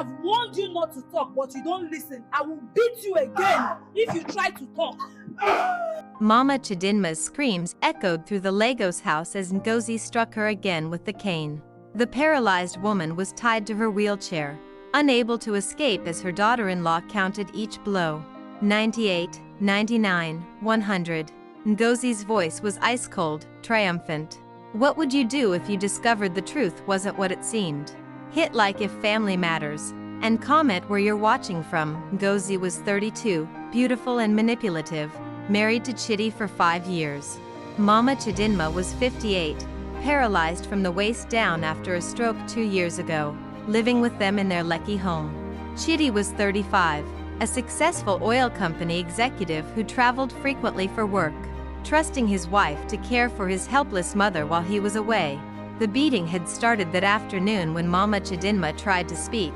have warned you not to talk, but you don't listen. I will beat you again if you try to talk. Mama Chidinma's screams echoed through the Lagos house as Ngozi struck her again with the cane. The paralyzed woman was tied to her wheelchair, unable to escape as her daughter-in-law counted each blow. 98, 99, 100. Ngozi's voice was ice-cold, triumphant. What would you do if you discovered the truth wasn't what it seemed? Hit like if family matters, and comment where you're watching from. Ngozi was 32, beautiful and manipulative, married to Chidi for 5 years. Mama Chidinma was 58, paralyzed from the waist down after a stroke 2 years ago, living with them in their Lekki home. Chidi was 35, a successful oil company executive who traveled frequently for work, trusting his wife to care for his helpless mother while he was away. The beating had started that afternoon when Mama Chidinma tried to speak,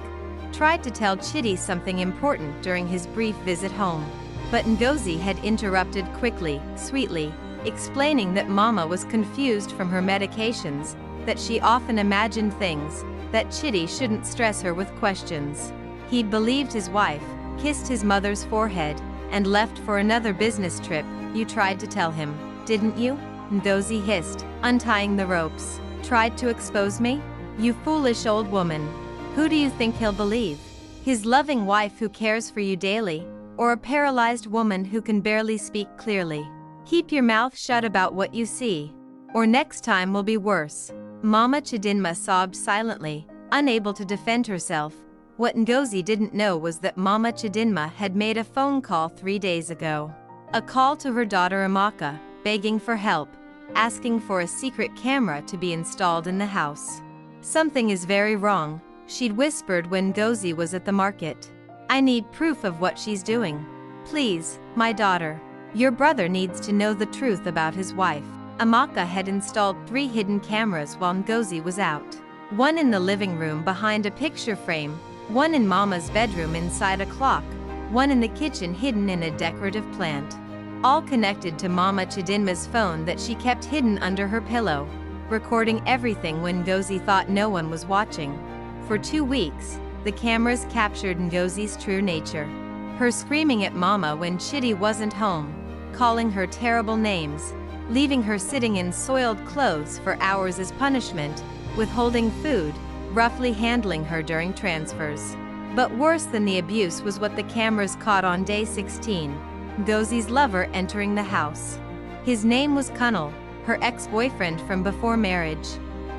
tried to tell Chidi something important during his brief visit home. But Ngozi had interrupted quickly, sweetly, explaining that Mama was confused from her medications, that she often imagined things, that Chidi shouldn't stress her with questions. He'd believed his wife, kissed his mother's forehead, and left for another business trip. You tried to tell him, didn't you? Ngozi hissed, untying the ropes. Tried to expose me? You foolish old woman. Who do you think he'll believe? His loving wife who cares for you daily, or a paralyzed woman who can barely speak clearly? Keep your mouth shut about what you see, or next time will be worse. Mama Chidinma sobbed silently, unable to defend herself. What Ngozi didn't know was that Mama Chidinma had made a phone call 3 days ago. A call to her daughter Amaka, begging for help, asking for a secret camera to be installed in the house. Something is very wrong, she'd whispered when Ngozi was at the market. I need proof of what she's doing. Please, my daughter. Your brother needs to know the truth about his wife. Amaka had installed 3 hidden cameras while Ngozi was out. One in the living room behind a picture frame, one in Mama's bedroom inside a clock, one in the kitchen hidden in a decorative plant. All connected to Mama Chidinma's phone that she kept hidden under her pillow, recording everything when Ngozi thought no one was watching. For 2 weeks, the cameras captured Ngozi's true nature. Her screaming at Mama when Chidi wasn't home, calling her terrible names, leaving her sitting in soiled clothes for hours as punishment, withholding food, roughly handling her during transfers. But worse than the abuse was what the cameras caught on day 16, Ngozi's lover entering the house. His name was Kunle, her ex-boyfriend from before marriage.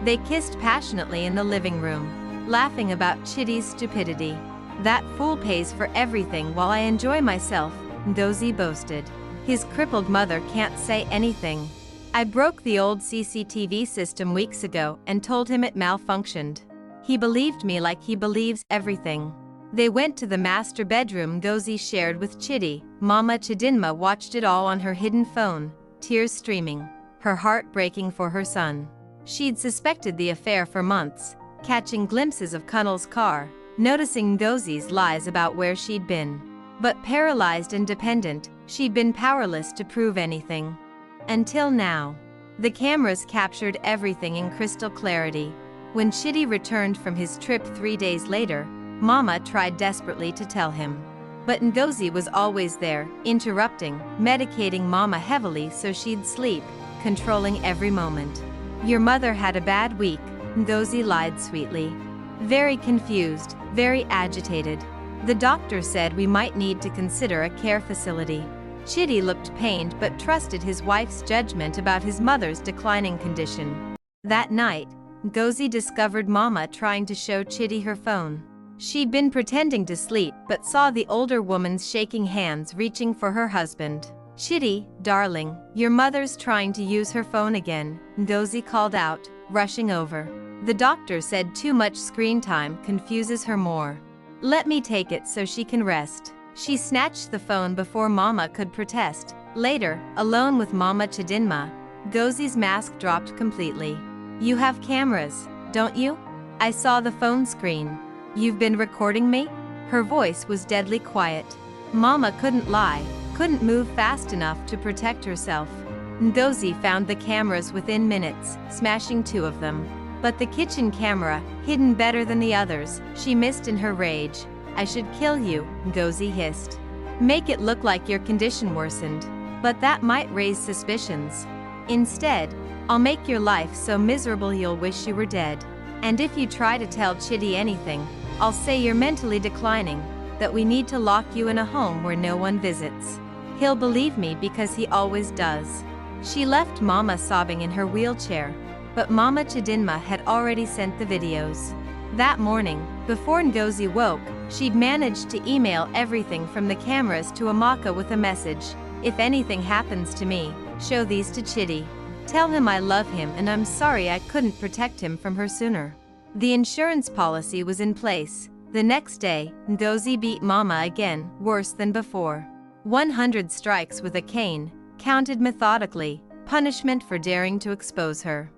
They kissed passionately in the living room, laughing about Chidi's stupidity. That fool pays for everything while I enjoy myself, Ngozi boasted. His crippled mother can't say anything. I broke the old CCTV system weeks ago and told him it malfunctioned. He believed me like he believes everything. They went to the master bedroom Ngozi shared with Chidi. Mama Chidinma watched it all on her hidden phone, tears streaming, her heart breaking for her son. She'd suspected the affair for months, catching glimpses of Kunle's car, noticing Ngozi's lies about where she'd been. But paralyzed and dependent, she'd been powerless to prove anything. Until now. The cameras captured everything in crystal clarity. When Chidi returned from his trip 3 days later, Mama tried desperately to tell him. But Ngozi was always there, interrupting, medicating Mama heavily so she'd sleep, controlling every moment. Your mother had a bad week, Ngozi lied sweetly. Very confused, very agitated. The doctor said we might need to consider a care facility. Chidi looked pained but trusted his wife's judgment about his mother's declining condition. That night, Ngozi discovered Mama trying to show Chidi her phone. She'd been pretending to sleep but saw the older woman's shaking hands reaching for her husband. Chidi, darling, your mother's trying to use her phone again, Ngozi called out, rushing over. The doctor said too much screen time confuses her more. Let me take it so she can rest. She snatched the phone before Mama could protest. Later, alone with Mama Chidinma, Ngozi's mask dropped completely. You have cameras, don't you? I saw the phone screen. You've been recording me? Her voice was deadly quiet. Mama couldn't lie, couldn't move fast enough to protect herself. Ngozi found the cameras within minutes, smashing 2 of them. But the kitchen camera, hidden better than the others, she missed in her rage. "I should kill you," Ngozi hissed. "Make it look like your condition worsened. But that might raise suspicions. Instead, I'll make your life so miserable you'll wish you were dead. And if you try to tell Chidi anything, I'll say you're mentally declining, that we need to lock you in a home where no one visits. He'll believe me because he always does." She left Mama sobbing in her wheelchair, but Mama Chidinma had already sent the videos. That morning, before Ngozi woke, she'd managed to email everything from the cameras to Amaka with a message: "If anything happens to me, show these to Chidi. Tell him I love him and I'm sorry I couldn't protect him from her sooner." The insurance policy was in place. The next day, Ngozi beat Mama again, worse than before. 100 strikes with a cane, counted methodically, punishment for daring to expose her.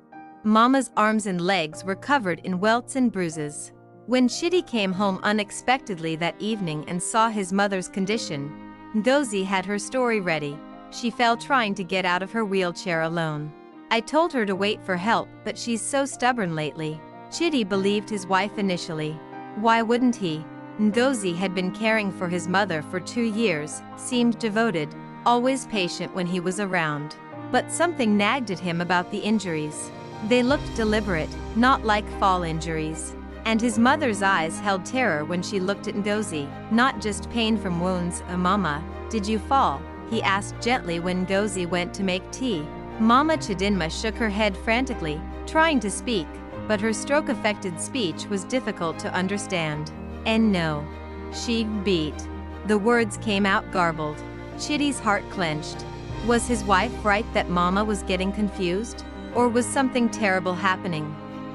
Mama's arms and legs were covered in welts and bruises. When Chidi came home unexpectedly that evening and saw his mother's condition, Ngozi had her story ready. She fell trying to get out of her wheelchair alone. "I told her to wait for help, but she's so stubborn lately." Chidi believed his wife initially. Why wouldn't he? Ngozi had been caring for his mother for 2 years, seemed devoted, always patient when he was around. But something nagged at him about the injuries. They looked deliberate, not like fall injuries. And his mother's eyes held terror when she looked at Ngozi, not just pain from wounds. "Mama, did you fall?" he asked gently when Ngozi went to make tea. Mama Chidinma shook her head frantically, trying to speak, but her stroke-affected speech was difficult to understand. "And no. She beat." The words came out garbled. Chidi's heart clenched. Was his wife right that Mama was getting confused? Or was something terrible happening?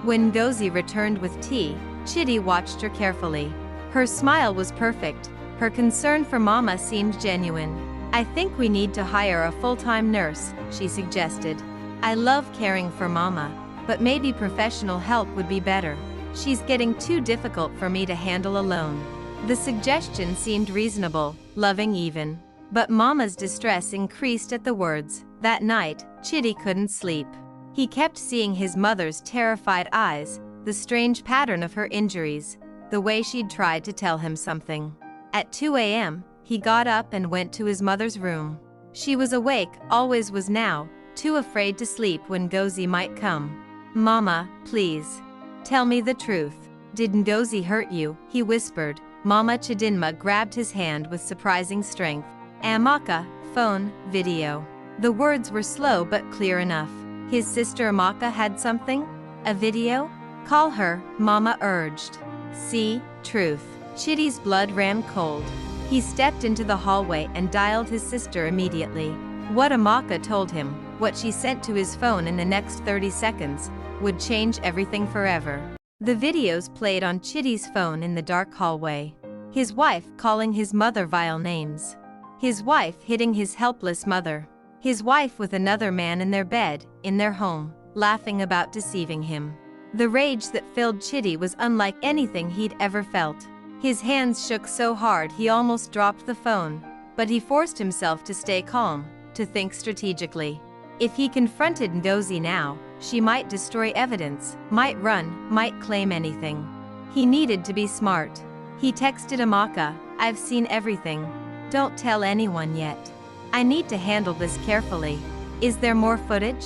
When Ngozi returned with tea, Chidi watched her carefully. Her smile was perfect. Her concern for Mama seemed genuine. "I think we need to hire a full-time nurse," she suggested. "I love caring for Mama, but maybe professional help would be better. She's getting too difficult for me to handle alone." The suggestion seemed reasonable, loving even. But Mama's distress increased at the words. That night, Chidi couldn't sleep. He kept seeing his mother's terrified eyes, the strange pattern of her injuries, the way she'd tried to tell him something. At 2 a.m., he got up and went to his mother's room. She was awake, always was now, too afraid to sleep when Ngozi might come. "Mama, please. Tell me the truth. Did Ngozi hurt you?" he whispered. Mama Chidinma grabbed his hand with surprising strength. "Amaka, phone, video." The words were slow but clear enough. His sister Amaka had something? A video? "Call her," Mama urged. "See, truth." Chidi's blood ran cold. He stepped into the hallway and dialed his sister immediately. What Amaka told him, what she sent to his phone in the next 30 seconds, would change everything forever. The videos played on Chidi's phone in the dark hallway. His wife calling his mother vile names. His wife hitting his helpless mother. His wife with another man in their bed, in their home, laughing about deceiving him. The rage that filled Chidi was unlike anything he'd ever felt. His hands shook so hard he almost dropped the phone, but he forced himself to stay calm, to think strategically. If he confronted Ngozi now, she might destroy evidence, might run, might claim anything. He needed to be smart. He texted Amaka, "I've seen everything. Don't tell anyone yet. I need to handle this carefully. Is there more footage?"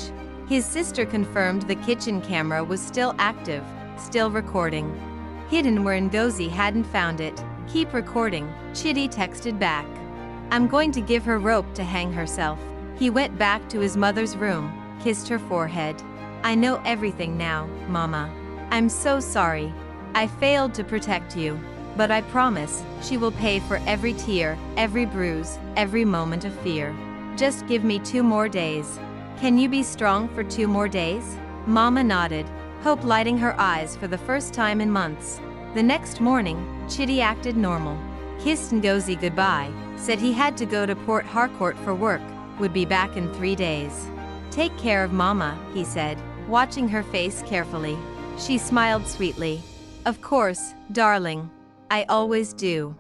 His sister confirmed the kitchen camera was still active, still recording. Hidden where Ngozi hadn't found it. "Keep recording," Chidi texted back. "I'm going to give her rope to hang herself." He went back to his mother's room, kissed her forehead. "I know everything now, Mama. I'm so sorry. I failed to protect you. But I promise, she will pay for every tear, every bruise, every moment of fear. Just give me 2 more days. Can you be strong for 2 more days?" Mama nodded, hope lighting her eyes for the first time in months. The next morning, Chidi acted normal. Kissed Ngozi goodbye, said he had to go to Port Harcourt for work, would be back in 3 days. "Take care of Mama," he said, watching her face carefully. She smiled sweetly. "Of course, darling. I always do."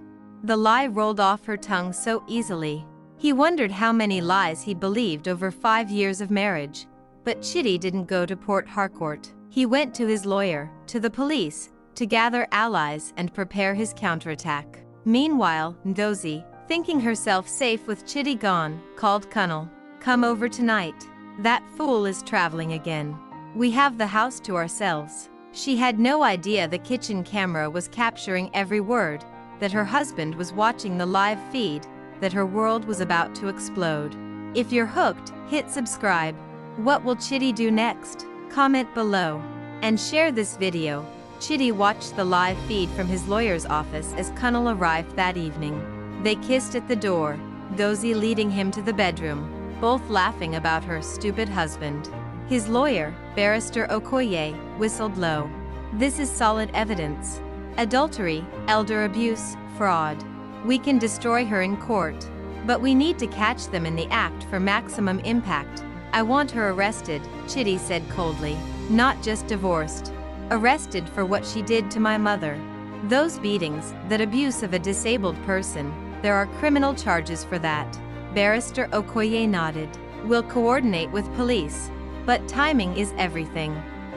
The lie rolled off her tongue so easily. He wondered how many lies he'd believed over 5 years of marriage. But Chidi didn't go to Port Harcourt. He went to his lawyer, to the police, to gather allies and prepare his counterattack. Meanwhile, Ngozi, thinking herself safe with Chidi gone, called Kunle. "Come over tonight. That fool is traveling again. We have the house to ourselves." She had no idea the kitchen camera was capturing every word, that her husband was watching the live feed, that her world was about to explode. If you're hooked, hit subscribe. What will Chidi do next? Comment below. And share this video. Chidi watched the live feed from his lawyer's office as Kunle arrived that evening. They kissed at the door, Ngozi leading him to the bedroom, both laughing about her stupid husband. His lawyer, Barrister Okoye, whistled low. "This is solid evidence. Adultery, elder abuse, fraud. We can destroy her in court. But we need to catch them in the act for maximum impact. I want her arrested," Chidi said coldly. "Not just divorced. Arrested for what she did to my mother. Those beatings, that abuse of a disabled person, there are criminal charges for that." Barrister Okoye nodded. "We'll coordinate with police. But timing is everything.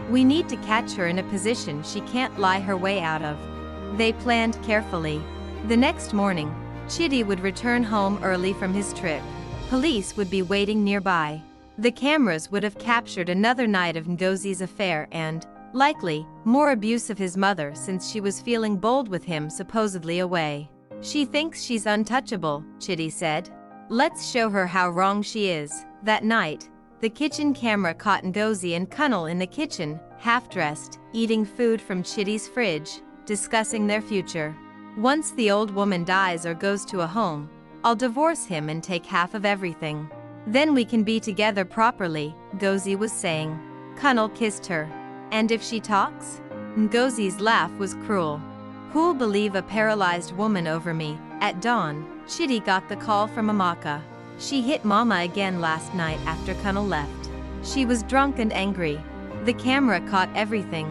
We need to catch her in a position she can't lie her way out of." They planned carefully. The next morning, Chidi would return home early from his trip. Police would be waiting nearby. The cameras would have captured another night of Ngozi's affair and, likely, more abuse of his mother since she was feeling bold with him supposedly away. "She thinks she's untouchable," Chidi said. "Let's show her how wrong she is." That night, the kitchen camera caught Ngozi and Kunle in the kitchen, half-dressed, eating food from Chidi's fridge, discussing their future. "Once the old woman dies or goes to a home, I'll divorce him and take half of everything. Then we can be together properly," Ngozi was saying. Kunle kissed her. "And if she talks?" Ngozi's laugh was cruel. "Who'll believe a paralyzed woman over me?" At dawn, Chidi got the call from Amaka. She hit Mama again last night after Kunle left. She was drunk and angry. The camera caught everything.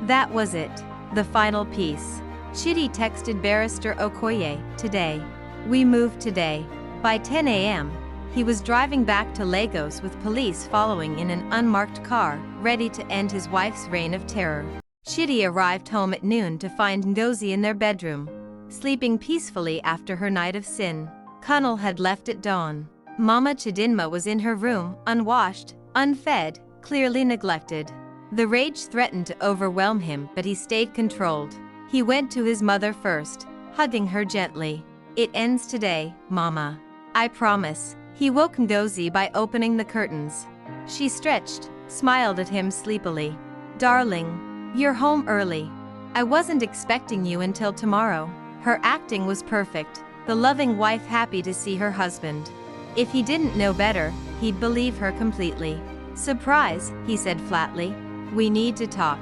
That was it. The final piece. Chidi texted Barrister Okoye, "Today. We moved today." By 10 a.m., he was driving back to Lagos with police following in an unmarked car, ready to end his wife's reign of terror. Chidi arrived home at noon to find Ngozi in their bedroom, sleeping peacefully after her night of sin. Kunle had left at dawn. Mama Chidinma was in her room, unwashed, unfed, clearly neglected. The rage threatened to overwhelm him, but he stayed controlled. He went to his mother first, hugging her gently. "It ends today, Mama. I promise." He woke Ngozi by opening the curtains. She stretched, smiled at him sleepily. "Darling, you're home early. I wasn't expecting you until tomorrow." Her acting was perfect, the loving wife happy to see her husband. If he didn't know better, he'd believe her completely. "Surprise," he said flatly. "We need to talk."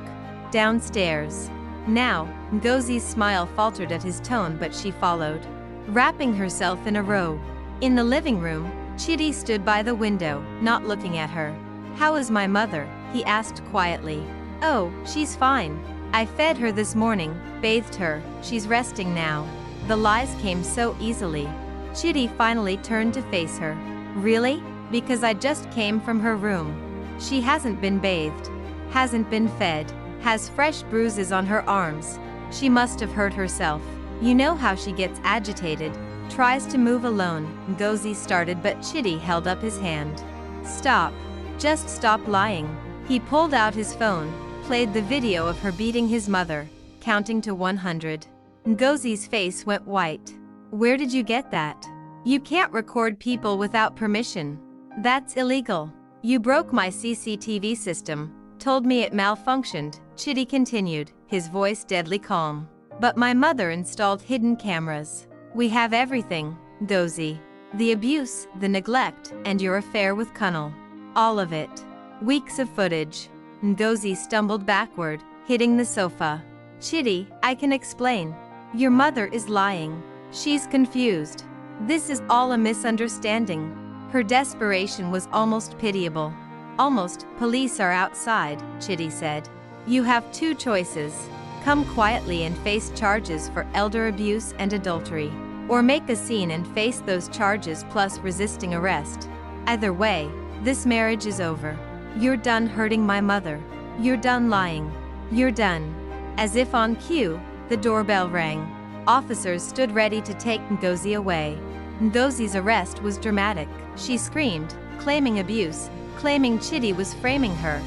Downstairs. Now, Ngozi's smile faltered at his tone, but she followed, wrapping herself in a robe. In the living room, Chidi stood by the window, not looking at her. "How is my mother?" he asked quietly. "Oh, she's fine. I fed her this morning, bathed her, she's resting now." The lies came so easily. Chidi finally turned to face her. "Really? Because I just came from her room. She hasn't been bathed, hasn't been fed, has fresh bruises on her arms. She must have hurt herself. You know how she gets agitated, tries to move alone," Ngozi started, but Chidi held up his hand. "Stop. Just stop lying." He pulled out his phone, played the video of her beating his mother, counting to 100. Ngozi's face went white. "Where did you get that? You can't record people without permission. That's illegal. You broke my CCTV system, told me it malfunctioned," Chidi continued, his voice deadly calm. "But my mother installed hidden cameras. We have everything, Ngozi. The abuse, the neglect, and your affair with Kunle. All of it. Weeks of footage." Ngozi stumbled backward, hitting the sofa. "Chidi, I can explain. Your mother is lying. She's confused. This is all a misunderstanding." Her desperation was almost pitiable. "Almost. Police are outside," Chidi said. "You have two choices. Come quietly and face charges for elder abuse and adultery. Or make a scene and face those charges plus resisting arrest. Either way, this marriage is over. You're done hurting my mother. You're done lying. You're done." As if on cue, the doorbell rang. Officers stood ready to take Ngozi away. Ngozi's arrest was dramatic. She screamed, claiming abuse, claiming Chidi was framing her,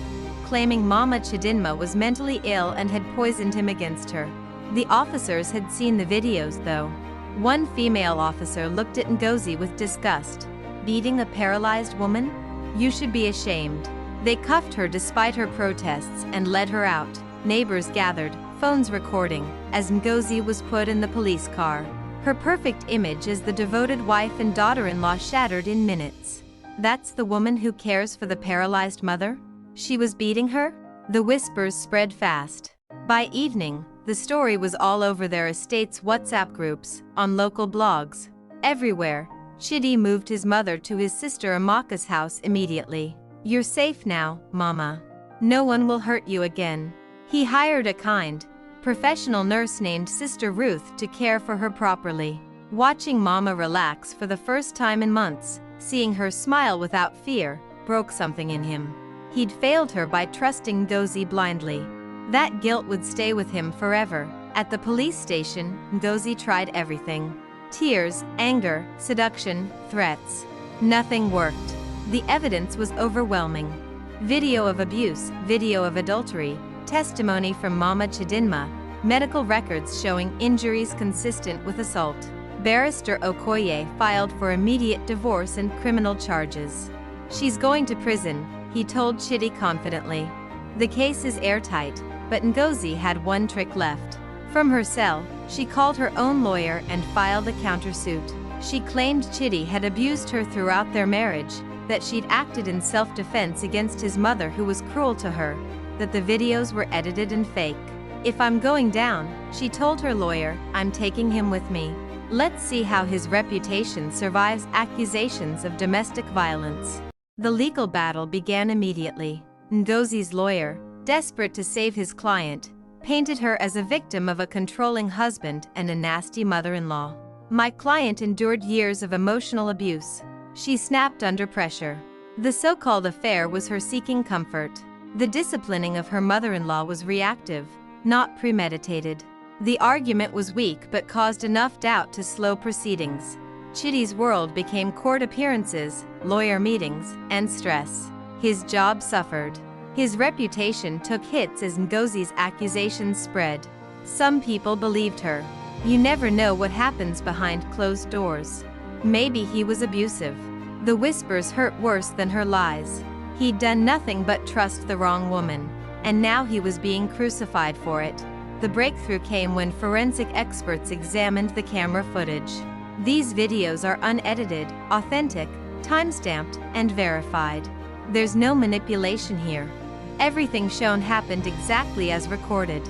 claiming Mama Chidinma was mentally ill and had poisoned him against her. The officers had seen the videos though. One female officer looked at Ngozi with disgust. "Beating a paralyzed woman? You should be ashamed." They cuffed her despite her protests and led her out. Neighbors gathered, phones recording, as Ngozi was put in the police car. Her perfect image as the devoted wife and daughter-in-law shattered in minutes. That's the woman who cares for the paralyzed mother? She was beating her? The whispers spread fast. By evening, the story was all over their estate's WhatsApp groups, on local blogs. Everywhere, Chidi moved his mother to his sister Amaka's house immediately. "You're safe now, Mama. No one will hurt you again." He hired a kind, professional nurse named Sister Ruth to care for her properly. Watching Mama relax for the first time in months, seeing her smile without fear, broke something in him. He'd failed her by trusting Ngozi blindly. That guilt would stay with him forever. At the police station, Ngozi tried everything. Tears, anger, seduction, threats. Nothing worked. The evidence was overwhelming. Video of abuse, video of adultery, testimony from Mama Chidinma, medical records showing injuries consistent with assault. Barrister Okoye filed for immediate divorce and criminal charges. "She's going to prison," he told Chidi confidently. The case is airtight, but Ngozi had one trick left. From her cell, she called her own lawyer and filed a countersuit. She claimed Chidi had abused her throughout their marriage, that she'd acted in self-defense against his mother who was cruel to her, that the videos were edited and fake. "If I'm going down," she told her lawyer, "I'm taking him with me. Let's see how his reputation survives accusations of domestic violence." The legal battle began immediately. Ngozi's lawyer, desperate to save his client, painted her as a victim of a controlling husband and a nasty mother-in-law. "My client endured years of emotional abuse," she snapped under pressure. The so-called affair was her seeking comfort. The disciplining of her mother-in-law was reactive, not premeditated. The argument was weak but caused enough doubt to slow proceedings. Chidi's world became court appearances, lawyer meetings, and stress. His job suffered. His reputation took hits as Ngozi's accusations spread. Some people believed her. You never know what happens behind closed doors. Maybe he was abusive. The whispers hurt worse than her lies. He'd done nothing but trust the wrong woman. And now he was being crucified for it. The breakthrough came when forensic experts examined the camera footage. These videos are unedited, authentic, time-stamped, and verified. There's no manipulation here. Everything shown happened exactly as recorded.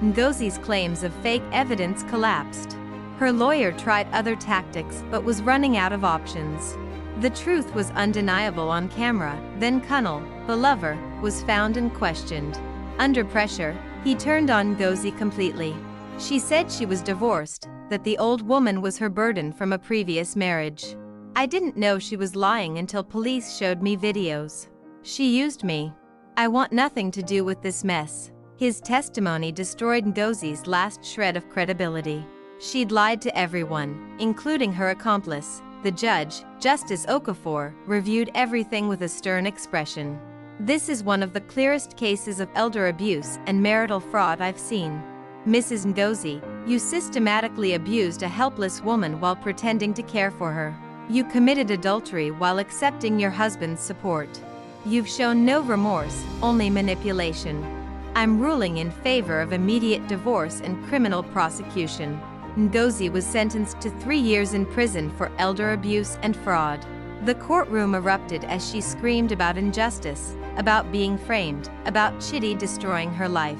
Ngozi's claims of fake evidence collapsed. Her lawyer tried other tactics but was running out of options. The truth was undeniable on camera. Then Kunle, the lover, was found and questioned. Under pressure, he turned on Ngozi completely. She said she was divorced, that the old woman was her burden from a previous marriage. "I didn't know she was lying until police showed me videos. She used me. I want nothing to do with this mess." His testimony destroyed Ngozi's last shred of credibility. She'd lied to everyone, including her accomplice. The judge, Justice Okafor, reviewed everything with a stern expression. "This is one of the clearest cases of elder abuse and marital fraud I've seen. Mrs. Ngozi, you systematically abused a helpless woman while pretending to care for her. You committed adultery while accepting your husband's support. You've shown no remorse, only manipulation. I'm ruling in favor of immediate divorce and criminal prosecution." Ngozi was sentenced to 3 years in prison for elder abuse and fraud. The courtroom erupted as she screamed about injustice, about being framed, about Chidi destroying her life.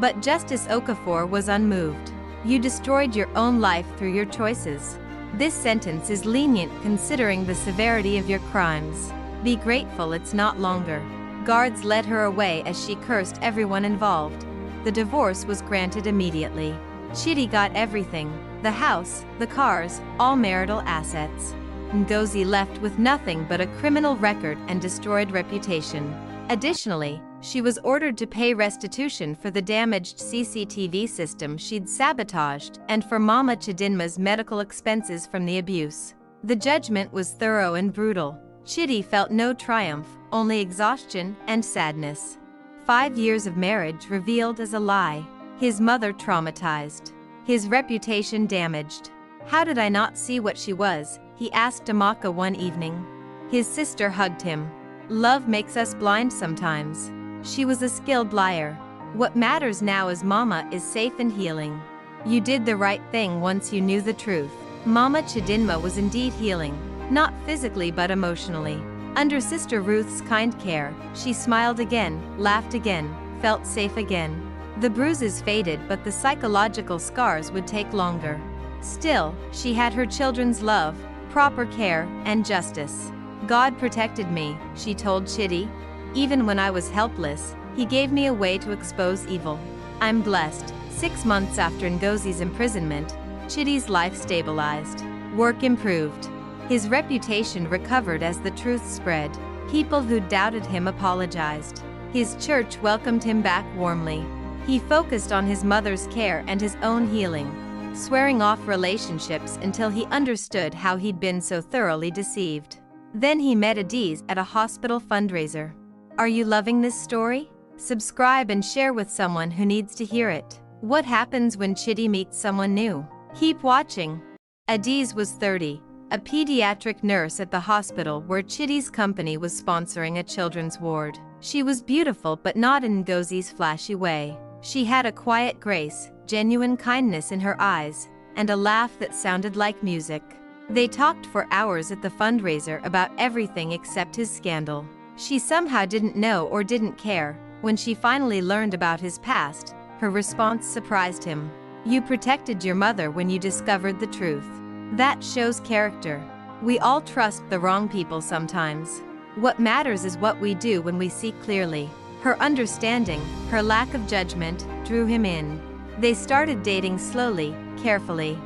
But Justice Okafor was unmoved. "You destroyed your own life through your choices. This sentence is lenient considering the severity of your crimes. Be grateful it's not longer." Guards led her away as she cursed everyone involved. The divorce was granted immediately. Chidi got everything: the house, the cars, all marital assets. Ngozi left with nothing but a criminal record and destroyed reputation. Additionally, She was ordered to pay restitution for the damaged CCTV system she'd sabotaged and for Mama Chidinma's medical expenses from the abuse. The judgment was thorough and brutal. Chidi felt no triumph, only exhaustion and sadness. 5 years of marriage revealed as a lie. His mother traumatized. His reputation damaged. How did I not see what she was? He asked Amaka one evening. His sister hugged him. Love makes us blind sometimes. She was a skilled liar. What matters now is Mama is safe and healing. You did the right thing once you knew the truth. Mama Chidinma was indeed healing, not physically but emotionally. Under Sister Ruth's kind care, she smiled again, laughed again, felt safe again. The bruises faded, but the psychological scars would take longer. Still, she had her children's love, proper care, and justice. God protected me, she told Chidi. Even when I was helpless, he gave me a way to expose evil. I'm blessed. 6 months after Ngozi's imprisonment, Chidi's life stabilized. Work improved. His reputation recovered as the truth spread. People who doubted him apologized. His church welcomed him back warmly. He focused on his mother's care and his own healing, swearing off relationships until he understood how he'd been so thoroughly deceived. Then he met Adiz at a hospital fundraiser. Are you loving this story? Subscribe and share with someone who needs to hear it. What happens when Chidi meets someone new? Keep watching. Adiz was 30, a pediatric nurse at the hospital where Chidi's company was sponsoring a children's ward. She was beautiful but not in Ngozi's flashy way. She had a quiet grace, genuine kindness in her eyes, and a laugh that sounded like music. They talked for hours at the fundraiser about everything except his scandal. She somehow didn't know or didn't care. When she finally learned about his past, her response surprised him. You protected your mother when you discovered the truth. That shows character. We all trust the wrong people sometimes. What matters is what we do when we see clearly. Her understanding, her lack of judgment, drew him in. They started dating slowly, carefully.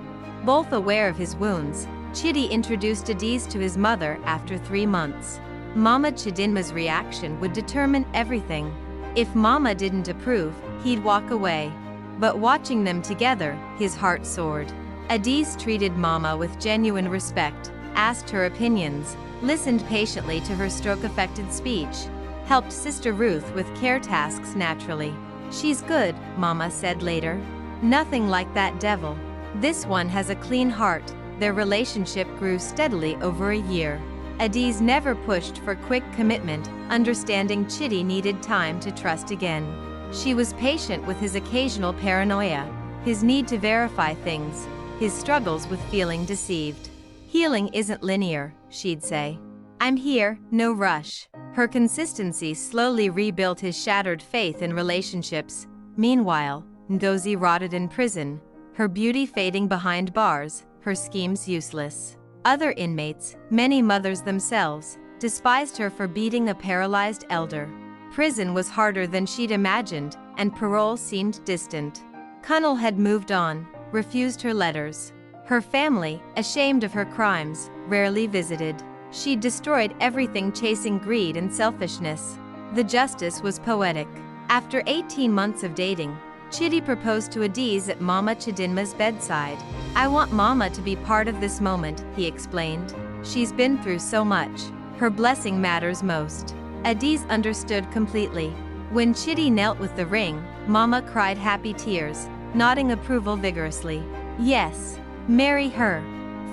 Both aware of his wounds, Chidi introduced Adiz to his mother after 3 months. Mama Chidinma's reaction would determine everything. If Mama didn't approve, he'd walk away. But watching them together, his heart soared. Adiz treated Mama with genuine respect, asked her opinions, listened patiently to her stroke-affected speech, helped Sister Ruth with care tasks naturally. She's good, Mama said later. Nothing like that devil. This one has a clean heart. Their relationship grew steadily over a year. Adiz never pushed for quick commitment, understanding Chidi needed time to trust again. She was patient with his occasional paranoia, his need to verify things, his struggles with feeling deceived. Healing isn't linear, she'd say. I'm here, no rush. Her consistency slowly rebuilt his shattered faith in relationships. Meanwhile, Ngozi rotted in prison, her beauty fading behind bars, her schemes useless. Other inmates, many mothers themselves, despised her for beating a paralyzed elder. Prison was harder than she'd imagined, and parole seemed distant. Kunle had moved on, refused her letters. Her family, ashamed of her crimes, rarely visited. She'd destroyed everything chasing greed and selfishness. The justice was poetic. After 18 months of dating, Chidi proposed to Adiz at Mama Chidinma's bedside. I want Mama to be part of this moment, he explained. She's been through so much. Her blessing matters most. Adiz understood completely. When Chidi knelt with the ring, Mama cried happy tears, nodding approval vigorously. Yes, marry her.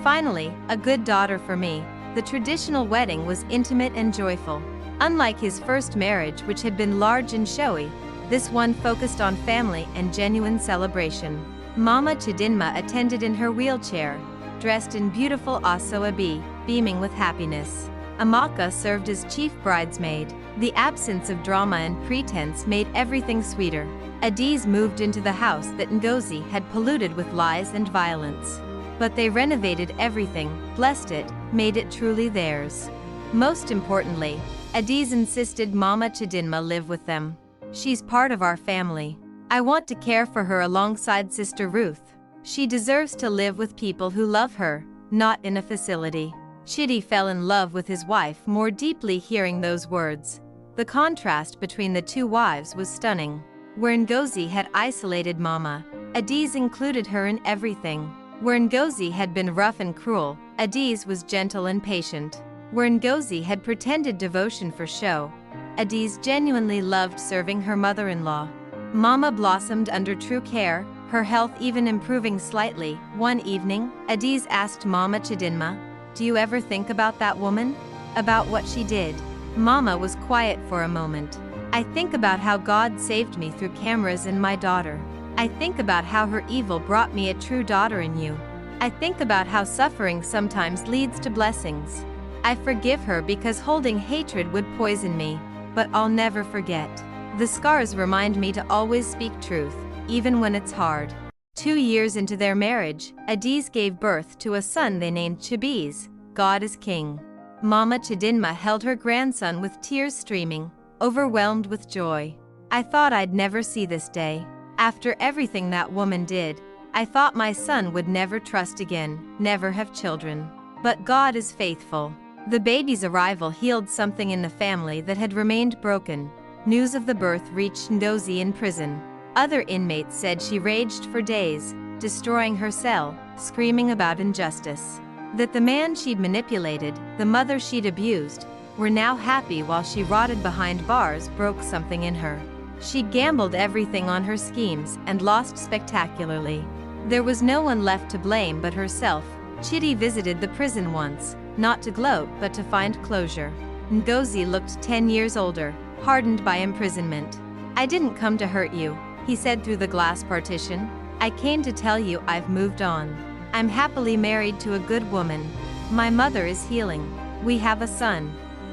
Finally, a good daughter for me. The traditional wedding was intimate and joyful. Unlike his first marriage, which had been large and showy, this one focused on family and genuine celebration. Mama Chidinma attended in her wheelchair, dressed in beautiful aso-ebi, beaming with happiness. Amaka served as chief bridesmaid. The absence of drama and pretense made everything sweeter. Adiz moved into the house that Ngozi had polluted with lies and violence. But they renovated everything, blessed it, made it truly theirs. Most importantly, Adiz insisted Mama Chidinma live with them. She's part of our family. I want to care for her alongside Sister Ruth. She deserves to live with people who love her, not in a facility. Chidi fell in love with his wife more deeply hearing those words. The contrast between the two wives was stunning. Where Ngozi had isolated Mama, Adiz included her in everything. Where Ngozi had been rough and cruel, Adiz was gentle and patient. Where Ngozi had pretended devotion for show, Adiz genuinely loved serving her mother-in-law. Mama blossomed under true care, her health even improving slightly. One evening, Adiz asked Mama Chidinma, "Do you ever think about that woman? About what she did?" Mama was quiet for a moment. "I think about how God saved me through cameras and my daughter. I think about how her evil brought me a true daughter in you. I think about how suffering sometimes leads to blessings. I forgive her because holding hatred would poison me, but I'll never forget. The scars remind me to always speak truth, even when it's hard." 2 years into their marriage, Adiz gave birth to a son they named Chibiz, God is King. Mama Chidinma held her grandson with tears streaming, overwhelmed with joy. "I thought I'd never see this day. After everything that woman did, I thought my son would never trust again, never have children. But God is faithful." The baby's arrival healed something in the family that had remained broken. News of the birth reached Ngozi in prison. Other inmates said she raged for days, destroying her cell, screaming about injustice. That the man she'd manipulated, the mother she'd abused, were now happy while she rotted behind bars broke something in her. She'd gambled everything on her schemes and lost spectacularly. There was no one left to blame but herself. Chidi visited the prison once, not to gloat but to find closure. Ngozi looked 10 years older, hardened by imprisonment. "I didn't come to hurt you," he said through the glass partition. "I came to tell you I've moved on. I'm happily married to a good woman. My mother is healing. We have a son.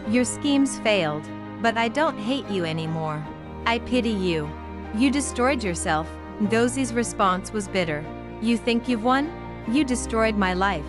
Your schemes failed, but I don't hate you anymore. I pity you. You destroyed yourself." Ngozi's response was bitter. "You think you've won? You destroyed my life.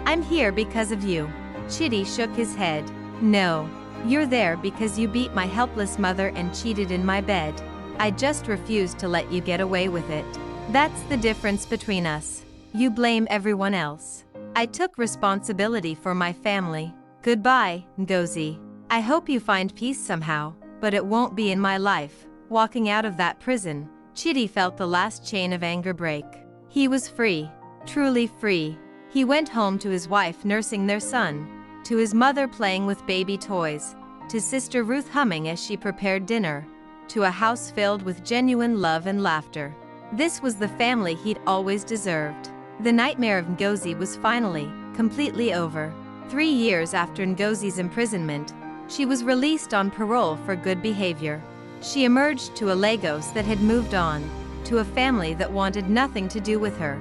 I'm here because of you." Chidi shook his head. "No. You're there because you beat my helpless mother and cheated in my bed. I just refused to let you get away with it. That's the difference between us. You blame everyone else. I took responsibility for my family. Goodbye, Ngozi. I hope you find peace somehow, but it won't be in my life." Walking out of that prison, Chidi felt the last chain of anger break. He was free. Truly free. He went home to his wife nursing their son, to his mother playing with baby toys, to Sister Ruth humming as she prepared dinner, to a house filled with genuine love and laughter. This was the family he'd always deserved. The nightmare of Ngozi was finally, completely over. 3 years after Ngozi's imprisonment, she was released on parole for good behavior. She emerged to a Lagos that had moved on, to a family that wanted nothing to do with her,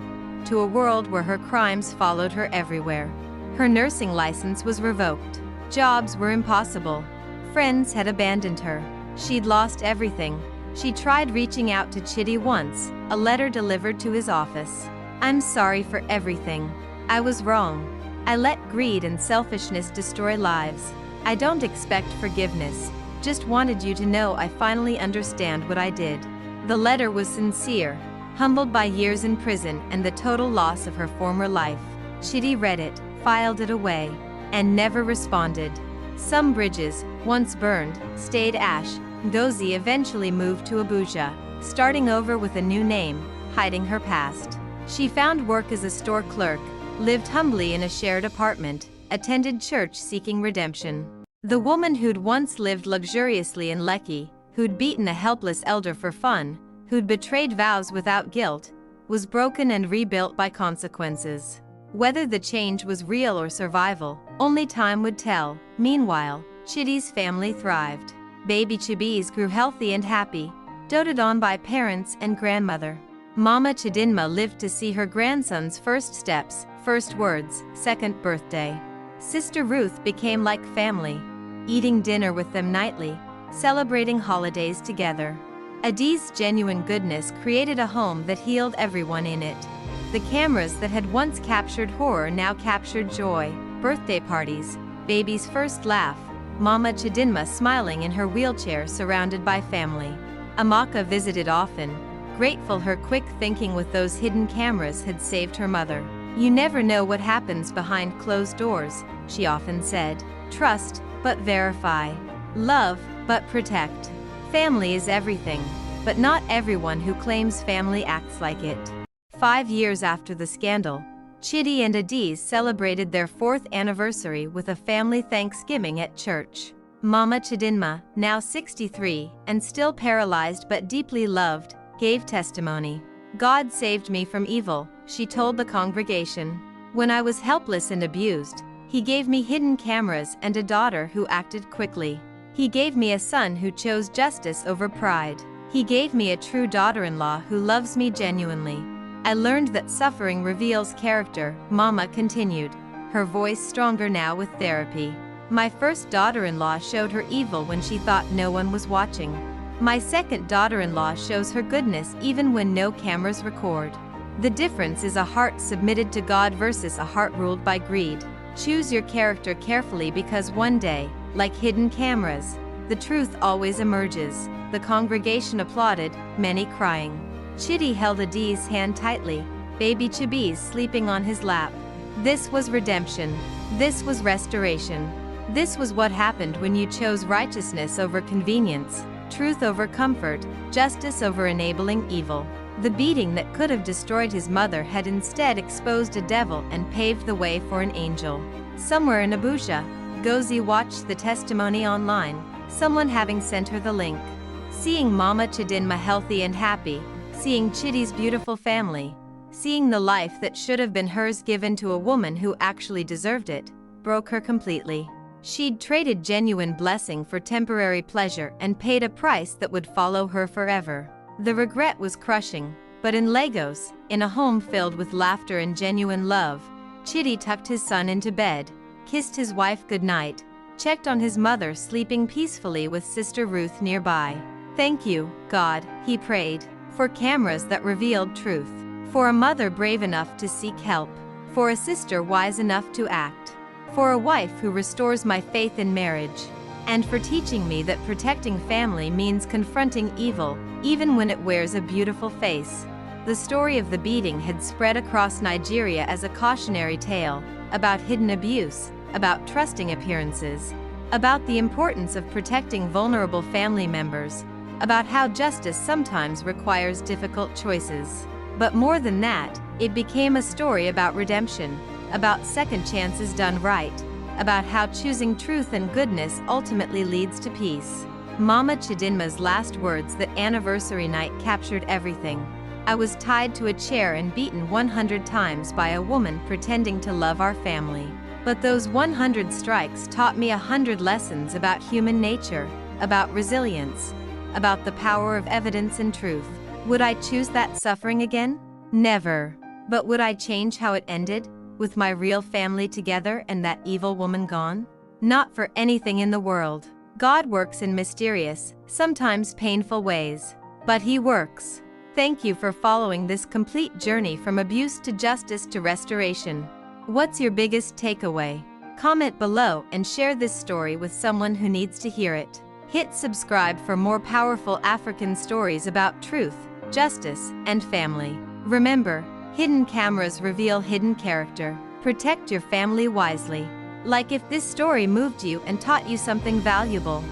to a world where her crimes followed her everywhere. Her nursing license was revoked. Jobs were impossible. Friends had abandoned her. She'd lost everything. She tried reaching out to Chidi once, a letter delivered to his office. "I'm sorry for everything. I was wrong. I let greed and selfishness destroy lives. I don't expect forgiveness. Just wanted you to know I finally understand what I did." The letter was sincere, humbled by years in prison and the total loss of her former life. Chidi read it, filed it away, and never responded. Some bridges, once burned, stayed ash. Ngozi eventually moved to Abuja, starting over with a new name, hiding her past. She found work as a store clerk, lived humbly in a shared apartment, attended church seeking redemption. The woman who'd once lived luxuriously in Lekki, who'd beaten a helpless elder for fun, who'd betrayed vows without guilt, was broken and rebuilt by consequences. Whether the change was real or survival, only time would tell. Meanwhile, Chidi's family thrived. Baby Chibiz grew healthy and happy, doted on by parents and grandmother. Mama Chidinma lived to see her grandson's first steps, first words, second birthday. Sister Ruth became like family, eating dinner with them nightly, celebrating holidays together. Adiz's genuine goodness created a home that healed everyone in it. The cameras that had once captured horror now captured joy, birthday parties, baby's first laugh, Mama Chidinma smiling in her wheelchair surrounded by family. Amaka visited often, grateful her quick thinking with those hidden cameras had saved her mother. "You never know what happens behind closed doors," she often said. "Trust, but verify. Love, but protect. Family is everything, but not everyone who claims family acts like it. 5 years after the scandal, Chidi and Adiz celebrated their 4th anniversary with a family Thanksgiving at church. Mama Chidinma, now 63 and still paralyzed but deeply loved, gave testimony. "God saved me from evil," she told the congregation. "When I was helpless and abused, He gave me hidden cameras and a daughter who acted quickly. He gave me a son who chose justice over pride. He gave me a true daughter-in-law who loves me genuinely. I learned that suffering reveals character," Mama continued, her voice stronger now with therapy. "My first daughter-in-law showed her evil when she thought no one was watching. My second daughter-in-law shows her goodness even when no cameras record. The difference is a heart submitted to God versus a heart ruled by greed. Choose your character carefully because one day, like hidden cameras, the truth always emerges." The congregation applauded, many crying. Chidi held Adiz's hand tightly, baby Chibi's sleeping on his lap. This was redemption. This was restoration. This was what happened when you chose righteousness over convenience, truth over comfort, justice over enabling evil. The beating that could have destroyed his mother had instead exposed a devil and paved the way for an angel. Somewhere in Abuja, Ngozi watched the testimony online, someone having sent her the link. Seeing Mama Chidinma healthy and happy, seeing Chidi's beautiful family, seeing the life that should have been hers given to a woman who actually deserved it, broke her completely. She'd traded genuine blessing for temporary pleasure and paid a price that would follow her forever. The regret was crushing, but in Lagos, in a home filled with laughter and genuine love, Chidi tucked his son into bed, kissed his wife goodnight, checked on his mother sleeping peacefully with Sister Ruth nearby. "Thank you, God," he prayed, "for cameras that revealed truth, for a mother brave enough to seek help, for a sister wise enough to act, for a wife who restores my faith in marriage, and for teaching me that protecting family means confronting evil, even when it wears a beautiful face." The story of the beating had spread across Nigeria as a cautionary tale, about hidden abuse, about trusting appearances, about the importance of protecting vulnerable family members, about how justice sometimes requires difficult choices. But more than that, it became a story about redemption, about second chances done right, about how choosing truth and goodness ultimately leads to peace. Mama Chidinma's last words that anniversary night captured everything. "I was tied to a chair and beaten 100 times by a woman pretending to love our family. But those 100 strikes taught me 100 lessons about human nature, about resilience, about the power of evidence and truth. Would I choose that suffering again? Never. But would I change how it ended, with my real family together and that evil woman gone? Not for anything in the world." God works in mysterious, sometimes painful ways. But He works. Thank you for following this complete journey from abuse to justice to restoration. What's your biggest takeaway? Comment below and share this story with someone who needs to hear it. Hit subscribe for more powerful African stories about truth, justice, and family. Remember, hidden cameras reveal hidden character. Protect your family wisely. Like if this story moved you and taught you something valuable.